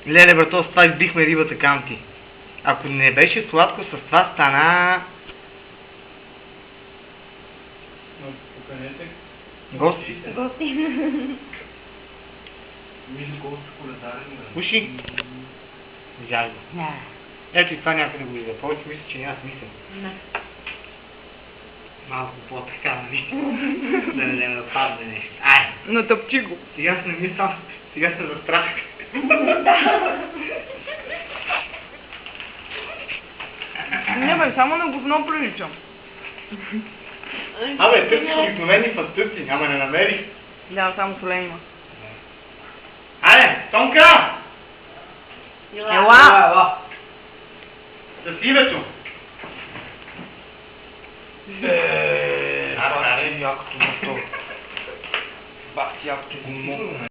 Леле, брато, с това избихме рибата канти. Ако не беше сладко, с това стана... Поканете Гости. Гости. Мисля колко коледарен. Уши? Взяй го. Ето и това някой не го вижда. Повече мисля, че няма смисъл. Не. Малко по-така, нали? Да не вземе да падне нещо. Ай! Натъпчи го. Сега се намисъл, сега се застрах. Не бе, само на говно приличам. Абе, тъпки обикновени фастъци, няма не намерих. Да, само солен има. Айде, Тонка! Ела! С името! Това е якото на то. Бах, якото го много.